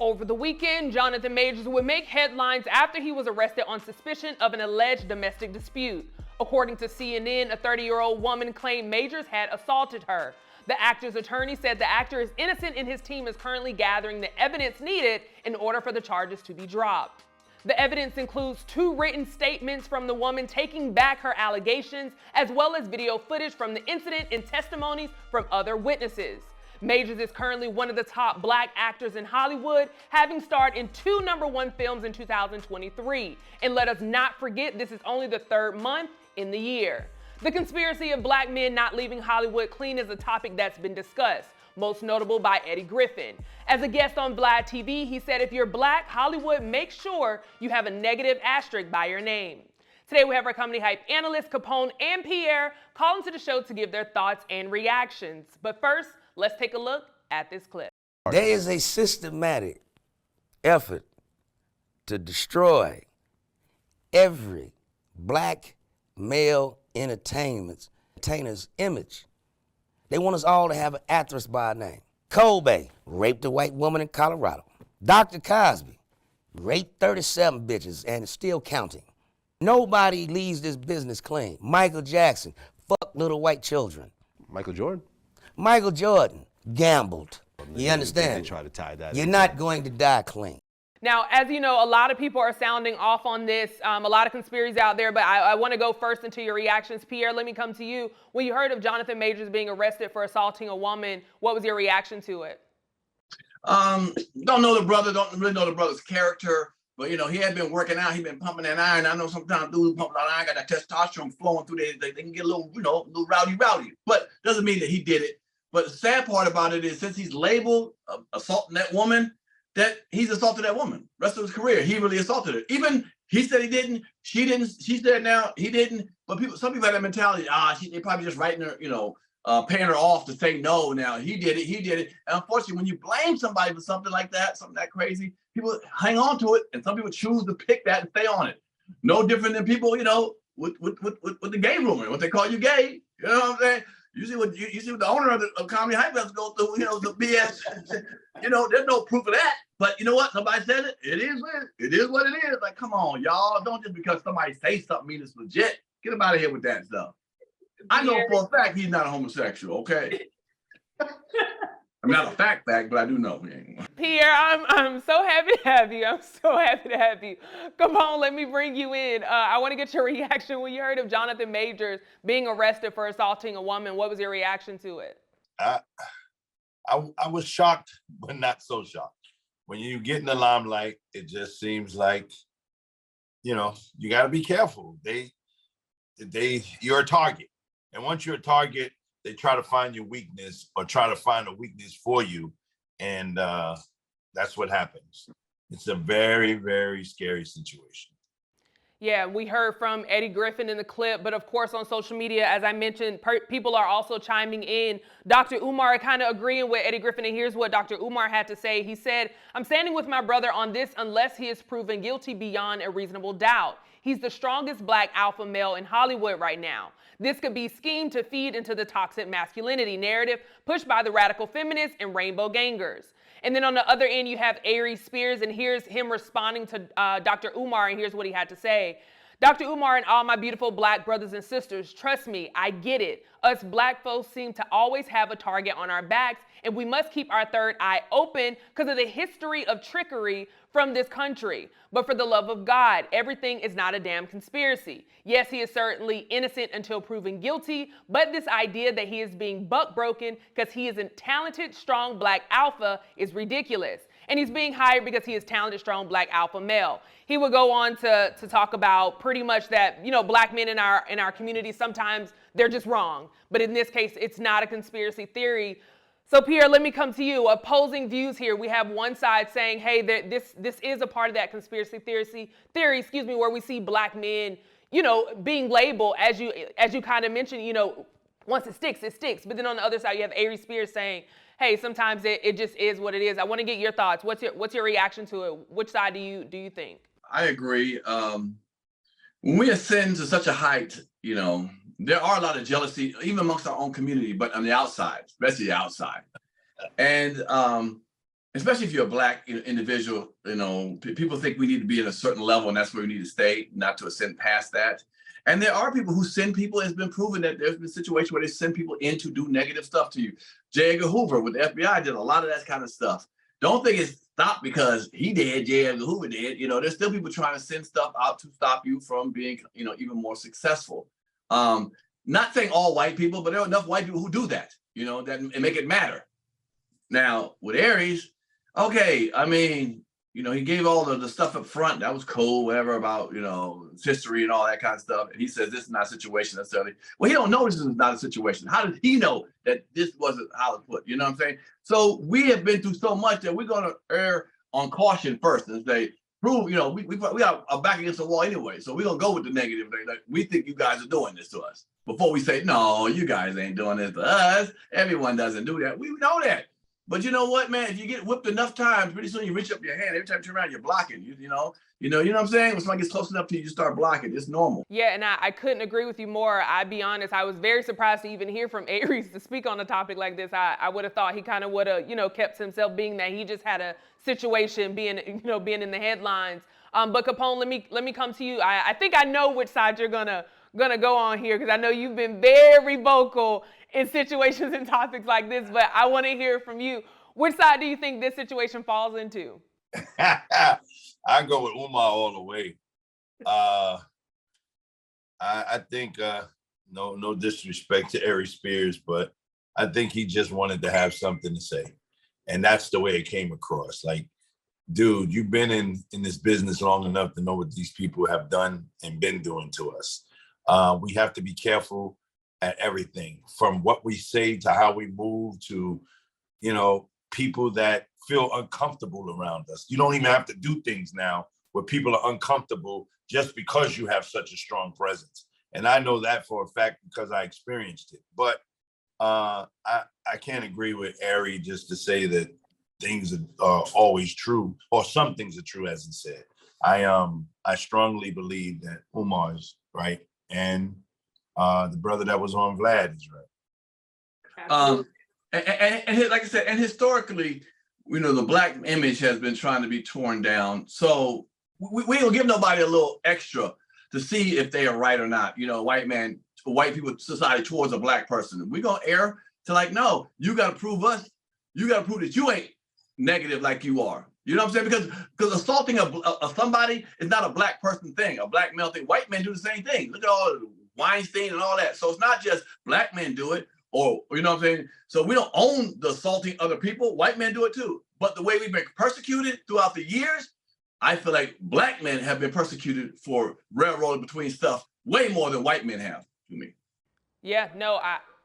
Over the weekend, Jonathan Majors would make headlines after he was arrested on suspicion of an alleged domestic dispute. According to CNN, a 30-year-old woman claimed Majors had assaulted her. The actor's attorney said the actor is innocent and his team is currently gathering the evidence needed in order for the charges to be dropped. The evidence includes 2 written statements from the woman taking back her allegations, as well as video footage from the incident and testimonies from other witnesses. Majors is currently one of the top black actors in Hollywood, having starred in 2 #1 films in 2023. And let us not forget, this is only the 3rd month in the year. The conspiracy of black men not leaving Hollywood clean is a topic that's been discussed, most notable by Eddie Griffin. As a guest on Vlad TV, he said if you're black, Hollywood makes sure you have a negative asterisk by your name. Today we have our Comedy Hype analysts Capone and Pierre calling to the show to give their thoughts and reactions. But first, let's take a look at this clip. There is a systematic effort to destroy every black male entertainer's image. They want us all to have an actress by our name. Kobe raped a white woman in Colorado. Dr. Cosby raped 37 bitches and is still counting. Nobody leaves this business clean. Michael Jackson fucked little white children. Michael Jordan? Michael Jordan gambled. You understand? They try to tie that. You're not going to die clean. Now, as you know, a lot of people are sounding off on this, a lot of conspiracies out there, but I want to go first into your reactions. Pierre, let me come to you. When you heard of Jonathan Majors being arrested for assaulting a woman, what was your reaction to it? Don't know the brother, don't really know the brother's character, but you know, he had been working out, he'd been pumping that iron. I know sometimes dudes pumping that iron, got that testosterone flowing through there, they can get a little, you know, a little rowdy, but doesn't mean that he did it. But the sad part about it is since he's labeled assaulting that woman, that he's assaulted that woman. Rest of his career, he really assaulted her. Even he said he didn't, she didn't, she said now he didn't. But some people have that mentality, they probably just writing her, you know, paying her off to say no. Now he did it. And unfortunately, when you blame somebody for something like that, something that crazy, people hang on to it, and some people choose to pick that and stay on it. No different than people, you know, with the gay rumor, what they call you gay. You know what I'm saying? You see what the owner of Comedy Hype has to go through, you know, the BS. You know, there's no proof of that. But you know what? Somebody said it. It is what it is. Like, come on, y'all. Don't just because somebody say something mean it's legit. Get him out of here with that stuff. I know for a fact he's not a homosexual, okay? I'm not a fact, but I do know. Pierre, I'm so happy to have you. I'm so happy to have you. Come on, let me bring you in. I want to get your reaction when you heard of Jonathan Majors being arrested for assaulting a woman. What was your reaction to it? I was shocked, but not so shocked. When you get in the limelight, it just seems like, you know, you got to be careful. You're a target. And once you're a target, they try to find your weakness or try to find a weakness for you. And that's what happens. It's a very, very scary situation. Yeah, we heard from Eddie Griffin in the clip, but of course on social media, as I mentioned, people are also chiming in. Dr. Umar kind of agreeing with Eddie Griffin, and here's what Dr. Umar had to say. He said, "I'm standing with my brother on this unless he is proven guilty beyond a reasonable doubt. He's the strongest black alpha male in Hollywood right now. This could be schemed to feed into the toxic masculinity narrative pushed by the radical feminists and rainbow gangers." And then on the other end, you have Aries Spears, and here's him responding to Dr. Umar, and here's what he had to say. "Dr. Umar and all my beautiful black brothers and sisters, trust me, I get it. Us black folks seem to always have a target on our backs, and we must keep our third eye open because of the history of trickery from this country. But for the love of God, everything is not a damn conspiracy. Yes, he is certainly innocent until proven guilty, but this idea that he is being buck broken because he is a talented, strong black alpha is ridiculous. And he's being hired because he is talented, strong black alpha male." He would go on to talk about pretty much that, you know, black men in our community, sometimes they're just wrong. But in this case, it's not a conspiracy theory. So Pierre, let me come to you. Opposing views here. We have one side saying, hey, this is a part of that conspiracy theory, where we see black men, you know, being labeled, as you kind of mentioned, you know, once it sticks, it sticks. But then on the other side, you have Aries Spears saying, hey, sometimes it just is what it is. I want to get your thoughts. What's your reaction to it? Which side do you think? I agree. When we ascend to such a height, you know, there are a lot of jealousy, even amongst our own community, but on the outside, especially the outside. And especially if you're a black individual, people think we need to be at a certain level and that's where we need to stay, not to ascend past that. And there are people who send people. It's been proven that there's been situations where they send people in to do negative stuff to you. J. Edgar Hoover with the FBI did a lot of that kind of stuff. Don't think it's stopped because he did, J. Edgar Hoover did. There's still people trying to send stuff out to stop you from being, even more successful. Not saying all white people, but there are enough white people who do that, that and make it matter. Now with Aries, okay, I mean, he gave all the stuff up front. That was cool, whatever, about, history and all that kind of stuff. And he says this is not a situation necessarily. Well, he don't know this is not a situation. How did he know that this wasn't how it's put? You know what I'm saying? So we have been through so much that we're going to err on caution first and say, prove, we got our back against the wall anyway. So we're going to go with the negative thing. Like, we think you guys are doing this to us. Before we say, no, you guys ain't doing this to us. Everyone doesn't do that. We know that. But you know what, man? If you get whipped enough times, pretty soon you reach up your hand. Every time you turn around, you're blocking. You know what I'm saying? When somebody gets close enough to you, you start blocking. It's normal. Yeah, and I couldn't agree with you more. I'd be honest, I was very surprised to even hear from Aries to speak on a topic like this. I would have thought he kind of would have, kept himself, being that he just had a situation being in the headlines. But Capone, let me come to you. I think I know which side you're gonna go on here, because I know you've been very vocal in situations and topics like this. But I want to hear from you. Which side do you think this situation falls into? I go with Umar all the way. I think no disrespect to Aries Spears, but I think he just wanted to have something to say, and that's the way it came across. Like, dude, you've been in this business long enough to know what these people have done and been doing to us. We have to be careful at everything, from what we say to how we move to, people that feel uncomfortable around us. You don't even have to do things now where people are uncomfortable just because you have such a strong presence. And I know that for a fact because I experienced it. But I can't agree with Ari just to say that things are always true, or some things are true, as he said. I strongly believe that Umar is right, and the brother that was on Vlad is right. And like I said, and historically, the black image has been trying to be torn down. So we don't give nobody a little extra to see if they are right or not. White people society towards a black person. We're gonna err to no, you gotta prove us. You gotta prove that you ain't negative like you are. You know what I'm saying? Because assaulting a somebody is not a black person thing, a black male thing. White men do the same thing. Look at all the Weinstein and all that. So it's not just black men do it. Or, you know what I'm saying? So we don't own the assaulting other people. White men do it too. But the way we've been persecuted throughout the years, I feel like black men have been persecuted for railroading between stuff way more than white men have, to me. Yeah,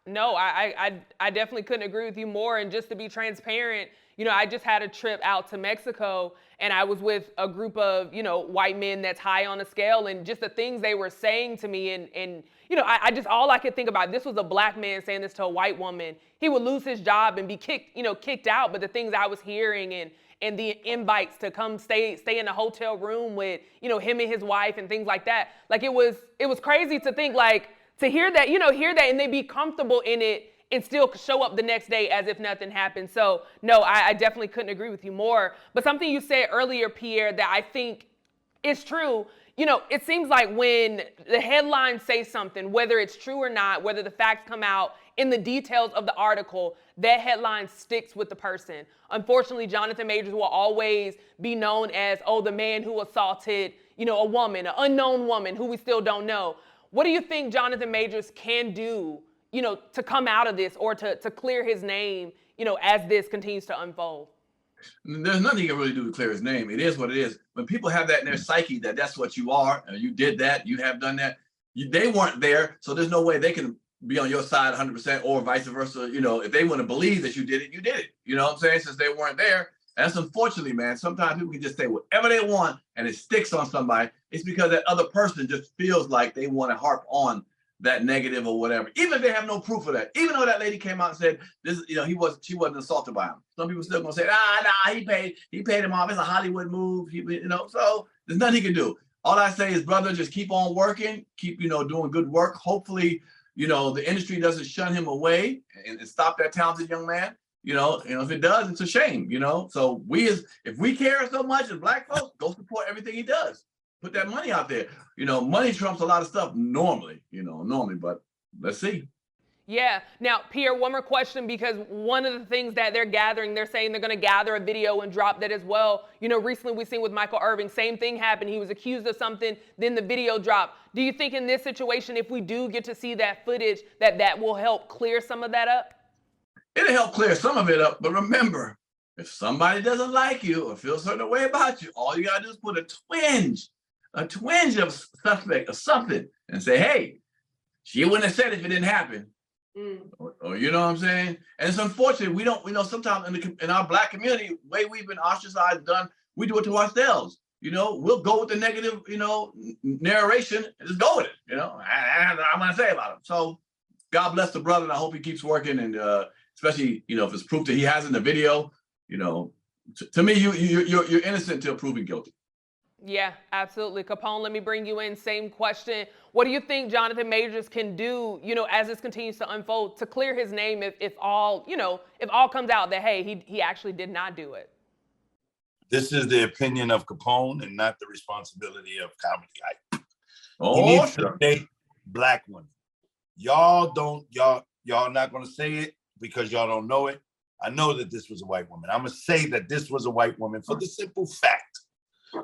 I definitely couldn't agree with you more. And just to be transparent, I just had a trip out to Mexico, and I was with a group of, white men that's high on the scale, and just the things they were saying to me, and I just, all I could think about, this was a black man saying this to a white woman. He would lose his job and be kicked out. But the things I was hearing and the invites to come stay in a hotel room with, him and his wife and things like that. Like, it was crazy to think, to hear that, and they be comfortable in it and still show up the next day as if nothing happened. So no, I definitely couldn't agree with you more. But something you said earlier, Pierre, that I think is true. It seems like when the headlines say something, whether it's true or not, whether the facts come out in the details of the article, that headline sticks with the person. Unfortunately, Jonathan Majors will always be known as, the man who assaulted, a woman, an unknown woman who we still don't know. What do you think Jonathan Majors can do, to come out of this, or to clear his name, as this continues to unfold? There's nothing you can really do to clear his name. It is what it is. When people have that in their psyche, that that's what you are, and you did that, you have done that, they weren't there, so there's no way they can be on your side 100%, or vice versa. If they want to believe that you did it, you did it. You know what I'm saying? Since they weren't there. That's unfortunately, man. Sometimes people can just say whatever they want, and it sticks on somebody. It's because that other person just feels like they want to harp on that negative or whatever, even if they have no proof of that. Even though that lady came out and said this, she wasn't assaulted by him. Some people still gonna say, he paid him off. It's a Hollywood move. So there's nothing he can do. All I say is, brother, just keep on working, keep doing good work. Hopefully, the industry doesn't shun him away and stop that talented young man. if it does, it's a shame, So if we care so much as black folks, go support everything he does. Put that money out there. Money trumps a lot of stuff normally, but let's see. Yeah. Now, Pierre, one more question, because one of the things that they're gathering, they're saying they're going to gather a video and drop that as well. Recently we've seen with Michael Irving, same thing happened. He was accused of something, then the video dropped. Do you think in this situation, if we do get to see that footage, that will help clear some of that up? It'll help clear some of it up, but remember, if somebody doesn't like you or feels a certain way about you, all you gotta do is put a twinge of suspect or something, and say, hey, she wouldn't have said it if it didn't happen. Or you know what I'm saying? And it's unfortunate, we know sometimes in our black community, the way we've been ostracized, we do it to ourselves. We'll go with the negative, narration and just go with it. I'm gonna say about him. So God bless the brother, and I hope he keeps working, and especially, if it's proof that he has in the video, to me, you're innocent until proven guilty. Yeah, absolutely. Capone, let me bring you in. Same question. What do you think Jonathan Majors can do, as this continues to unfold, to clear his name if all comes out that, hey, he actually did not do it? This is the opinion of Capone and not the responsibility of Comedy Hype. Oh, he needs to date black women. Y'all not going to say it because y'all don't know it. I know that this was a white woman. I'm going to say that this was a white woman for the simple fact.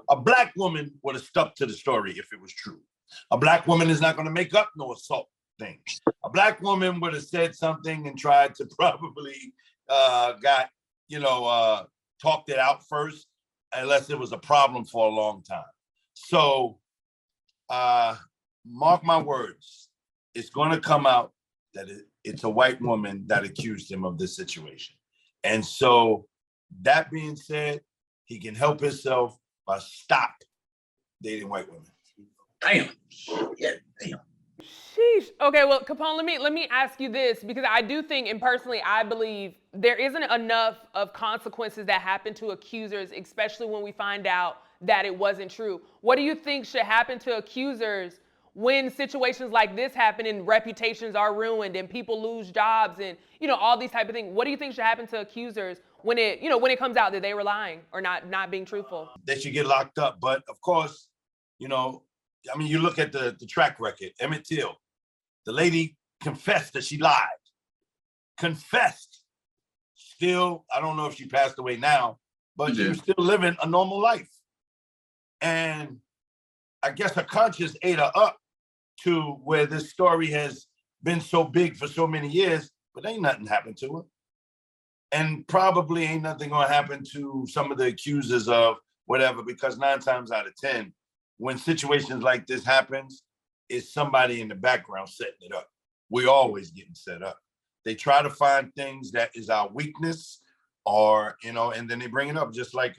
A black woman would have stuck to the story if it was true. A black woman is not going to make up no assault thing. A black woman would have said something and tried to probably talked it out first, unless it was a problem for a long time. So mark my words, it's going to come out that it's a white woman that accused him of this situation. And so that being said, he can help himself by stop dating white women. Damn. Yeah, damn. Sheesh. Okay, well, Capone, let me ask you this, because I do think, and personally, I believe there isn't enough of consequences that happen to accusers, especially when we find out that it wasn't true. What do you think should happen to accusers when situations like this happen and reputations are ruined and people lose jobs and, all these type of things? What do you think should happen to accusers when it comes out that they were lying or not being truthful? They should get locked up. But of course, you look at the track record. Emmett Till, the lady confessed that she lied. Confessed. Still, I don't know if she passed away now, but she was still living a normal life. And I guess her conscience ate her up to where this story has been so big for so many years, but ain't nothing happened to her. And probably ain't nothing gonna happen to some of the accusers of whatever, because 9 times out of 10, when situations like this happens, it's somebody in the background setting it up. We're always getting set up. They try to find things that is our weakness, or, and then they bring it up, just like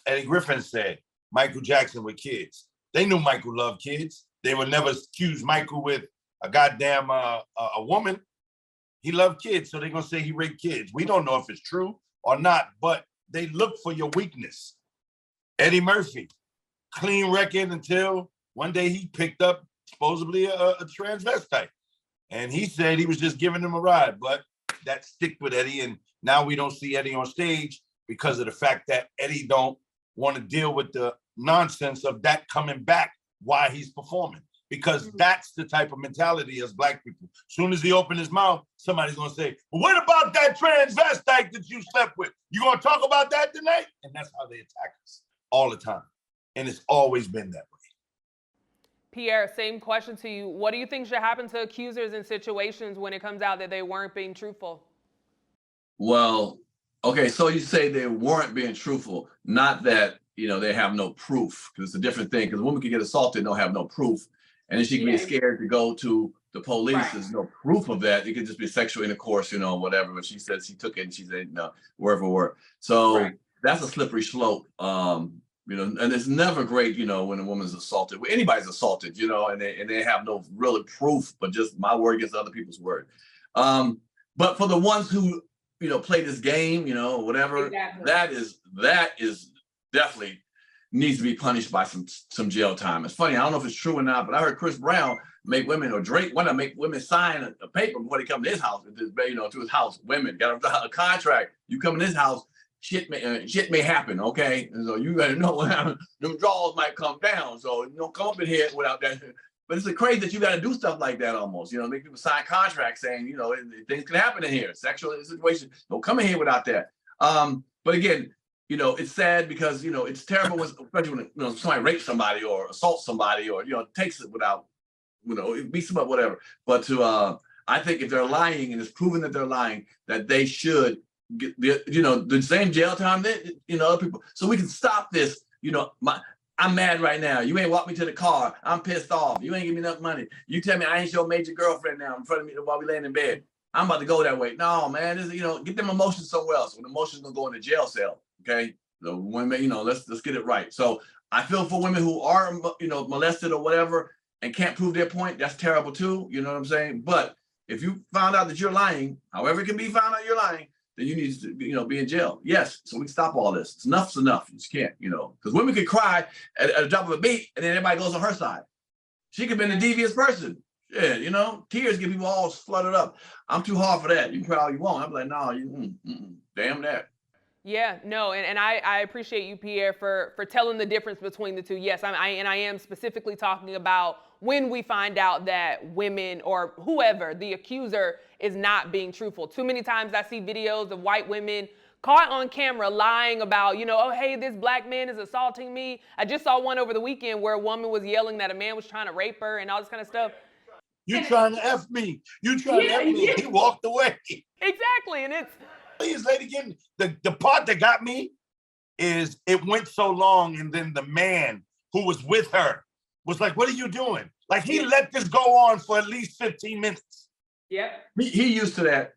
Eddie Griffin said, Michael Jackson with kids. They knew Michael loved kids. They would never accuse Michael with a goddamn a woman. He loved kids, so they're gonna say he raped kids. We don't know if it's true or not, but they look for your weakness. Eddie Murphy, clean record until one day he picked up supposedly a transvestite. And he said he was just giving him a ride, but that stick with Eddie. And now we don't see Eddie on stage because of the fact that Eddie don't want to deal with the nonsense of that coming back while he's performing. Because that's the type of mentality as Black people. As soon as he opens his mouth, somebody's gonna say, well, what about that transvestite that you slept with? You gonna talk about that tonight? And that's how they attack us all the time. And it's always been that way. Pierre, same question to you. What do you think should happen to accusers in situations when it comes out that they weren't being truthful? Well, okay, so you say they weren't being truthful, not that, they have no proof, because it's a different thing, because a woman can get assaulted and don't have no proof. And then she can be scared to go to the police. Right. There's no proof of that. It could just be sexual intercourse, whatever. But she said she took it and she said, no, word for word. So that's a slippery slope. And it's never great, when a woman's assaulted. When anybody's assaulted, and they have no real proof, but just my word against other people's word. But for the ones who, play this game, whatever, exactly. that is definitely, needs to be punished by some jail time. It's funny, I don't know if it's true or not, but I heard Chris Brown make women, or Drake want to make women sign a paper before they come to his house. To his house, women got a contract. You come in his house, shit may happen, okay? And so you gotta know what happens. Them draws might come down, so you don't come up in here without that. But it's crazy that you got to do stuff like that almost. Make people sign contracts saying, things can happen in here, sexual situation. Don't come in here without that. But again, it's sad because it's terrible when, especially when somebody rapes somebody or assaults somebody or takes it without, it beats them up, whatever. But I think if they're lying and it's proven that they're lying, that they should get the same jail time that other people, so we can stop this. I'm mad right now. You ain't walked me to the car. I'm pissed off. You ain't give me enough money. You tell me I ain't your major girlfriend now in front of me while we laying in bed. I'm about to go that way. No, man, get them emotions somewhere else. When emotions gonna go in the jail cell, okay? The women, let's get it right. So I feel for women who are, molested or whatever and can't prove their point. That's terrible too. You know what I'm saying? But if you found out that you're lying, however it can be found out you're lying, then you need to, be in jail. Yes, so we can stop all this. Enough's enough. You just can't, because women can cry at a drop of a beat, and then everybody goes on her side. She could have been a devious person. Yeah, tears get people all flooded up. I'm too hard for that. You can cry all you want. I'm like, no, damn that. Yeah, no, and I appreciate you, Pierre, for telling the difference between the two. Yes, I am specifically talking about when we find out that women or whoever, the accuser, is not being truthful. Too many times I see videos of white women caught on camera lying about, oh, hey, this black man is assaulting me. I just saw one over the weekend where a woman was yelling that a man was trying to rape her and all this kind of stuff. You trying to F me. You trying to F me. He walked away. Exactly, and it's... Please, lady, again, the part that got me is it went so long, and then the man who was with her was like, what are you doing? Like, he let this go on for at least 15 minutes. Yep. He used to that.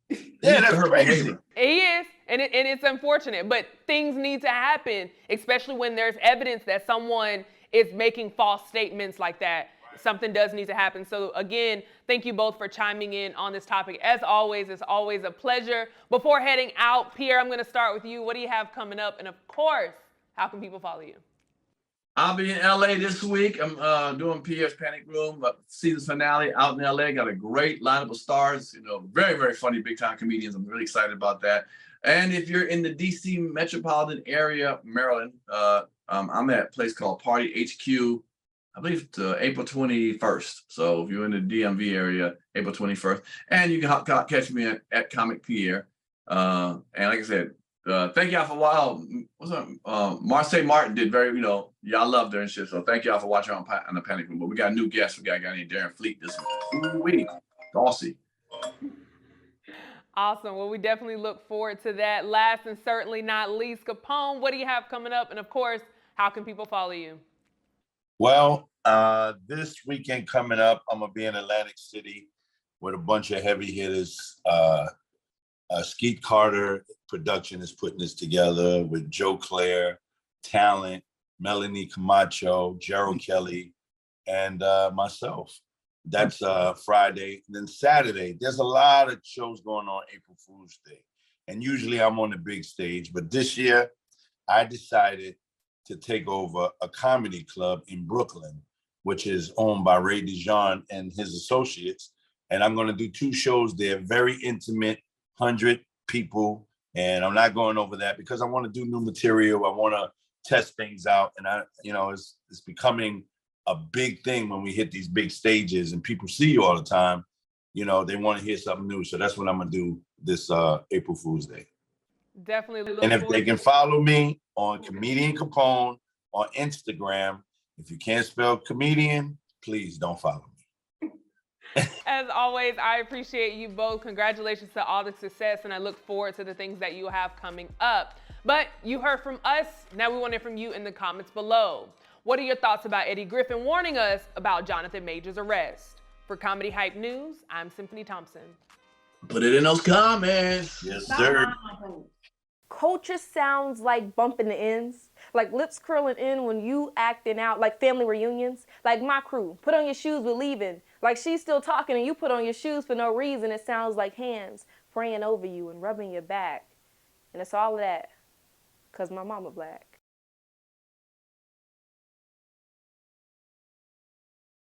Yeah, that's crazy. He is, and it's unfortunate, but things need to happen, especially when there's evidence that someone is making false statements like that. Something does need to happen. So again, thank you both for chiming in on this topic. As always, it's always a pleasure. Before heading out, Pierre, I'm going to start with you. What do you have coming up? And of course, how can people follow you? I'll be in LA this week. I'm doing Pierre's Panic Room, season finale out in LA. Got a great lineup of stars, very, very funny big time comedians. I'm really excited about that. And if you're in the DC metropolitan area, Maryland, I'm at a place called Party HQ, I believe April 21st. So if you're in the DMV area, April 21st. And you can catch me at Comic Pierre. And like I said, thank y'all for a while. What's up? Marseille Martin did very, y'all loved her and shit. So thank y'all for watching on the Panic Room. But we got a new guest. We got a guy named Darren Fleet this week. Saucy. Awesome. Well, we definitely look forward to that. Last and certainly not least, Capone, what do you have coming up? And of course, how can people follow you? Well, this weekend coming up, I'm going to be in Atlantic City with a bunch of heavy hitters. Skeet Carter production is putting this together with Joe Claire, Talent, Melanie Camacho, Gerald Kelly, and myself. That's Friday. And then Saturday, there's a lot of shows going on April Fool's Day. And usually I'm on the big stage. But this year, I decided to take over a comedy club in Brooklyn, which is owned by Ray Dijon and his associates. And I'm going to do 2 shows there, very intimate, 100 people. And I'm not going over that because I want to do new material. I want to test things out. And it's becoming a big thing when we hit these big stages and people see you all the time. They want to hear something new. So that's what I'm going to do this April Fool's Day. Definitely. And if they can follow me on Comedian Capone on Instagram, if you can't spell comedian, please don't follow me. As always, I appreciate you both. Congratulations to all the success, and I look forward to the things that you have coming up. But you heard from us. Now we want to hear from you in the comments below. What are your thoughts about Eddie Griffin warning us about Jonathan Major's arrest? For Comedy Hype News, I'm Symphony Thompson. Put it in those comments. Yes, sir. Culture sounds like bumping the ends, like lips curling in when you acting out, like family reunions, like my crew. Put on your shoes, we're leaving. Like she's still talking and you put on your shoes for no reason. It sounds like hands praying over you and rubbing your back. And it's all of that because my mama black.